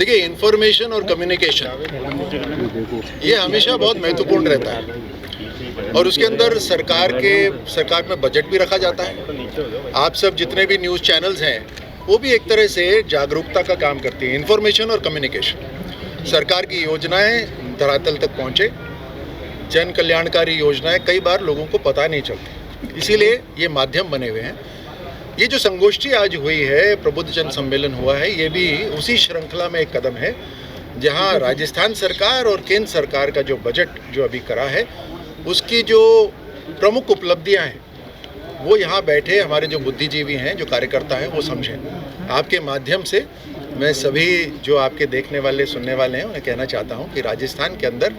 देखिए, इंफॉर्मेशन और कम्युनिकेशन ये हमेशा बहुत महत्वपूर्ण रहता है और उसके अंदर सरकार में बजट भी रखा जाता है। आप सब जितने भी न्यूज़ चैनल्स हैं वो भी एक तरह से जागरूकता का काम करती हैं। इंफॉर्मेशन और कम्युनिकेशन, सरकार की योजनाएं धरातल तक पहुंचे, जन कल्याणकारी योजनाएं कई बार लोगों को पता नहीं चलती, इसीलिए ये माध्यम बने हुए हैं। ये जो संगोष्ठी आज हुई है, प्रबुद्ध जन सम्मेलन हुआ है, ये भी उसी श्रृंखला में एक कदम है जहां राजस्थान सरकार और केंद्र सरकार का जो बजट जो अभी करा है उसकी जो प्रमुख उपलब्धियां हैं वो यहाँ बैठे हमारे जो बुद्धिजीवी हैं, जो कार्यकर्ता हैं, वो समझें। आपके माध्यम से मैं सभी जो आपके देखने वाले सुनने वाले हैं उन्हें कहना चाहता हूँ कि राजस्थान के अंदर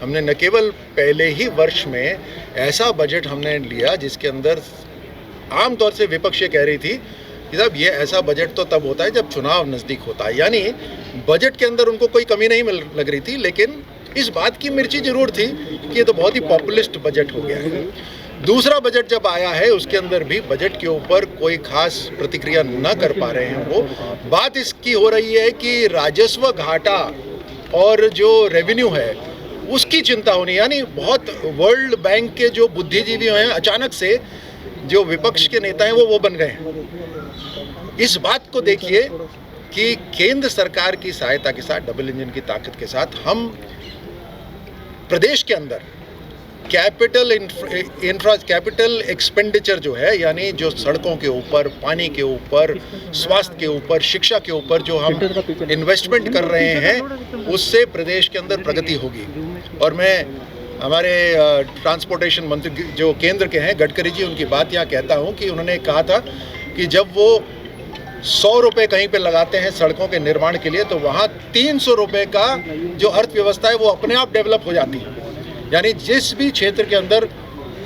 हमने न केवल पहले ही वर्ष में ऐसा बजट हमने लिया जिसके अंदर आमतौर से विपक्ष ये कह रही थी कि साहब ये ऐसा बजट तो तब होता है जब चुनाव नज़दीक होता है, यानी बजट के अंदर उनको कोई कमी नहीं लग रही थी, लेकिन इस बात की मिर्ची जरूर थी कि ये तो बहुत ही पॉपुलिस्ट बजट हो गया है। दूसरा बजट जब आया है उसके अंदर भी बजट के ऊपर कोई खास प्रतिक्रिया न कर पा रहे हैं। वो बात इसकी हो रही है कि राजस्व घाटा और जो रेवेन्यू है उसकी चिंता होनी, यानी बहुत वर्ल्ड बैंक के जो बुद्धिजीवी हैं अचानक से जो विपक्ष के नेता हैं वो बन गए हैं। इस बात को देखिए कि केंद्र सरकार की सहायता के साथ, डबल इंजन की ताकत के साथ, हम प्रदेश के अंदर कैपिटल एक्सपेंडिचर जो है, यानी जो सड़कों के ऊपर, पानी के ऊपर, स्वास्थ्य के ऊपर, शिक्षा के ऊपर जो हम इन्वेस्टमेंट कर रहे हैं उससे प्रदेश के अंदर प्रगति होगी। और मैं हमारे ट्रांसपोर्टेशन मंत्री जो केंद्र के हैं, गडकरी जी, उनकी बात यहाँ कहता हूँ कि उन्होंने कहा था कि जब वो 100 रुपये कहीं पे लगाते हैं सड़कों के निर्माण के लिए तो वहाँ 300 रुपये का जो अर्थव्यवस्था है वो अपने आप डेवलप हो जाती है। यानी जिस भी क्षेत्र के अंदर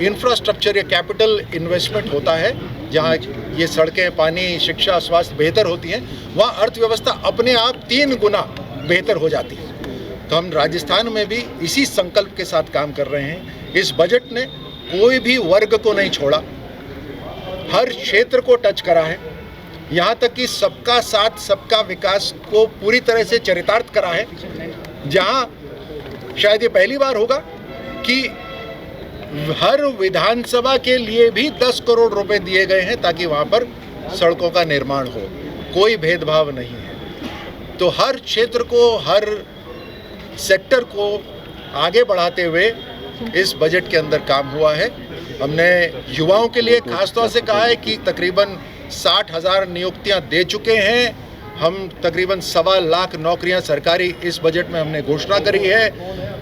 इंफ्रास्ट्रक्चर या कैपिटल इन्वेस्टमेंट होता है, जहाँ ये सड़कें, पानी, शिक्षा, स्वास्थ्य बेहतर होती हैं, वहाँ अर्थव्यवस्था अपने आप 3 गुना बेहतर हो जाती है। तो हम राजस्थान में भी इसी संकल्प के साथ काम कर रहे हैं। इस बजट ने कोई भी वर्ग को नहीं छोड़ा, हर क्षेत्र को टच करा है, यहाँ तक कि सबका साथ सबका विकास को पूरी तरह से चरितार्थ करा है, जहाँ शायद ये पहली बार होगा कि हर विधानसभा के लिए भी 10 करोड़ रुपए दिए गए हैं ताकि वहाँ पर सड़कों का निर्माण हो। कोई भेदभाव नहीं है। तो हर क्षेत्र को, हर सेक्टर को आगे बढ़ाते हुए इस बजट के अंदर काम हुआ है। हमने युवाओं के लिए खास तौर से कहा है कि तकरीबन 60,000 नियुक्तियां दे चुके हैं। हम तकरीबन 1.25 लाख नौकरियां सरकारी इस बजट में हमने घोषणा करी है।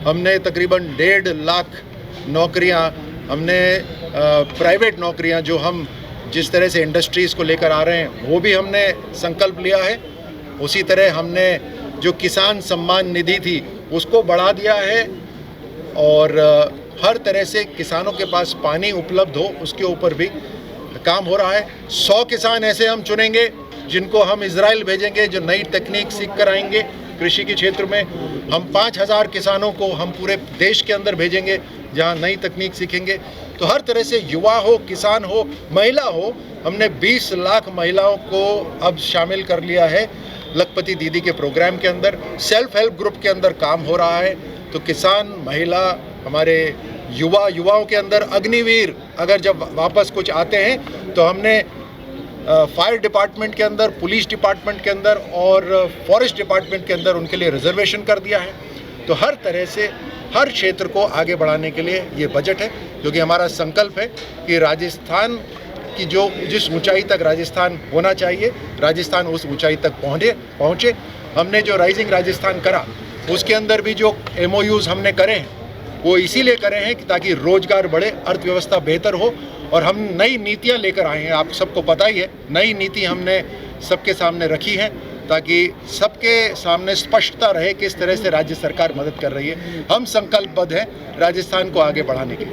हमने तकरीबन 1.5 लाख नौकरियां, हमने प्राइवेट नौकरियां जो हम जिस तरह से इंडस्ट्रीज़ को लेकर आ रहे हैं वो भी हमने संकल्प लिया है। उसी तरह हमने जो किसान सम्मान निधि थी उसको बढ़ा दिया है और हर तरह से किसानों के पास पानी उपलब्ध हो उसके ऊपर भी काम हो रहा है। 100 किसान ऐसे हम चुनेंगे जिनको हम इजराइल भेजेंगे, जो नई तकनीक सीख कर आएंगे कृषि के क्षेत्र में। हम 5,000 किसानों को हम पूरे देश के अंदर भेजेंगे जहां नई तकनीक सीखेंगे। तो हर तरह से युवा हो, किसान हो, महिला हो, हमने 20 लाख महिलाओं को अब शामिल कर लिया है लखपति दीदी के प्रोग्राम के अंदर। सेल्फ हेल्प ग्रुप के अंदर काम हो रहा है। तो किसान, महिला, हमारे युवाओं के अंदर अग्निवीर अगर जब वापस कुछ आते हैं तो हमने फायर डिपार्टमेंट के अंदर, पुलिस डिपार्टमेंट के अंदर और फॉरेस्ट डिपार्टमेंट के अंदर उनके लिए रिजर्वेशन कर दिया है। तो हर तरह से हर क्षेत्र को आगे बढ़ाने के लिए ये बजट है, क्योंकि हमारा संकल्प है कि राजस्थान की जिस ऊंचाई तक राजस्थान होना चाहिए, राजस्थान उस ऊंचाई तक पहुँचे। हमने जो राइजिंग राजस्थान करा उसके अंदर भी जो MOUs हमने करे हैं वो इसीलिए करे हैं कि ताकि रोजगार बढ़े, अर्थव्यवस्था बेहतर हो। और हम नई नीतियां लेकर आए हैं, आप सबको पता ही है, नई नीति हमने सबके सामने रखी है ताकि सबके सामने स्पष्टता रहे किस तरह से राज्य सरकार मदद कर रही है। हम संकल्पबद्ध हैं राजस्थान को आगे बढ़ाने के लिए।